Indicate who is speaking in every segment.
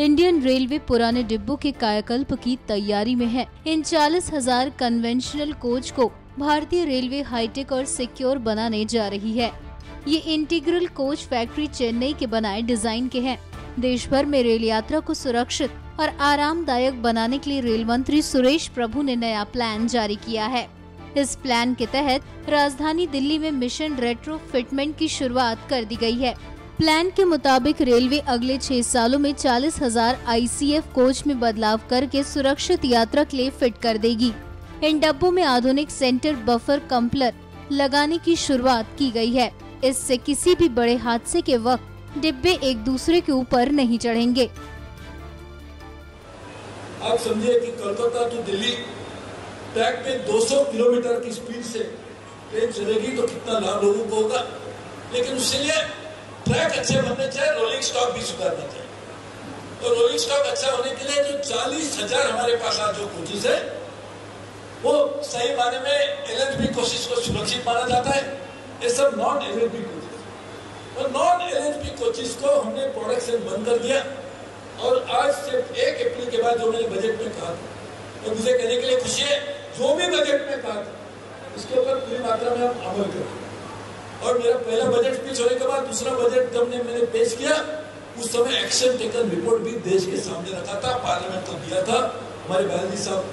Speaker 1: Indian railway पुराने डिब्बों के कायाकल्प की तैयारी में है। इन 40,000 कन्वेंशनल कोच को भारतीय रेलवे हाईटेक और सिक्योर बनाने जा रही है। ये इंटीग्रल कोच फैक्ट्री चेन्नई के बनाए डिजाइन के हैं। देश भर में रेल यात्रा को सुरक्षित और आरामदायक बनाने के लिए रेल मंत्री सुरेश प्रभु ने नया प्लान जारी किया है। इस प्लान के तहत राजधानी दिल्ली में मिशन रेट्रोफिटमेंट की शुरुआत कर दी गई है। प्लान के मुताबिक रेलवे अगले 6 सालों में 40,000 ICF कोच में बदलाव करके सुरक्षित यात्रा के लिए फिट कर देगी। इन डब्बों में आधुनिक सेंटर बफर कम्पलर लगाने की शुरुआत की गई है। इससे किसी भी बड़े हादसे के वक्त डिब्बे एक दूसरे के ऊपर नहीं चढ़ेंगे।
Speaker 2: आप समझिए कि कोलकाता टू दिल्ली ट्रैक पे 200 किलोमीटर की स्पीड से ट्रेन चलेगी तो कितना लाभ लोगों को होगा। लेकिन उसके लिए ट्रैक अच्छे बनने चाहिए, रोलिंग स्टॉक भी सुधारना चाहिए। तो रोलिंग स्टॉक अच्छा होने के लिए जो 40,000 हमारे पास आज जो कोचेस है वो सही माने में LHB कोचेस को सुरक्षित माना जाता है। ये सब नॉन LHB कोचेस और नॉन LHB कोचेस को हमने प्रोडक्शन बंद कर दिया। और आज से 1 अप्रैल के बाद जो मैंने बजट में कहा था और मुझे कहने के लिए खुशी है, जो भी बजट में कहा था उसके ऊपर पूरी मात्रा में हम अमल करें। और मेरा पहला बजट स्पीच होने के बाद दूसरा बजट जब मैंने पेश किया उस समय एक्शन टेकन रिपोर्ट भी देश के सामने रखा था, पार्लियामेंट को दिया था। हमारे बालाजी साहब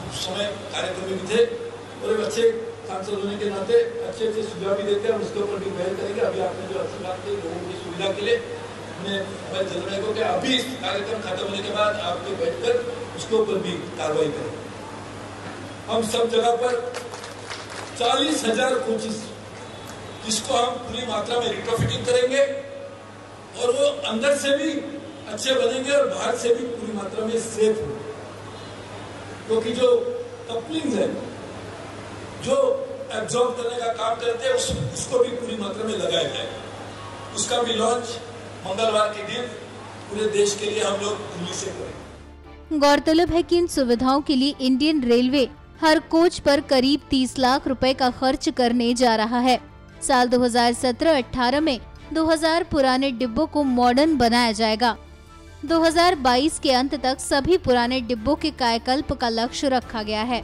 Speaker 2: उस समय कार्यक्रम में भी थे और एक अच्छे सांसद होने के नाते अच्छे सुझाव भी देते हैं, उसके ऊपर भी बहस करेंगे। अभी आपने जो अच्छी बात की लोगों की सुविधा के लिए हमने हमारे जनरल को क्या अभी इस कार्यक्रम खत्म होने के बाद आपके बैठकर उसके ऊपर भी कार्रवाई करें। हम सब जगह पर 40,000 कोचेस जिसको हम पूरी मात्रा में रिट्रोफिटिंग करेंगे और वो अंदर से भी अच्छे बनेंगे और बाहर से भी पूरी मात्रा में सेफ होंगे। क्योंकि जो कपलिंग है जो एब्जॉर्ब करने का काम करते हैं उसको भी पूरी मात्रा में लगाया जाएगा। उसका भी लॉन्च मंगलवार के दिन पूरे देश के लिए हम लोग दिल्ली से करेंगे।
Speaker 1: गौरतलब है कि इन सुविधाओं के लिए इंडियन रेलवे हर कोच पर करीब 30 लाख रुपए का खर्च करने जा रहा है। साल 2017-18 में 2000 पुराने डिब्बों को मॉडर्न बनाया जाएगा। 2022 के अंत तक सभी पुराने डिब्बों के कायाकल्प का लक्ष्य रखा गया है।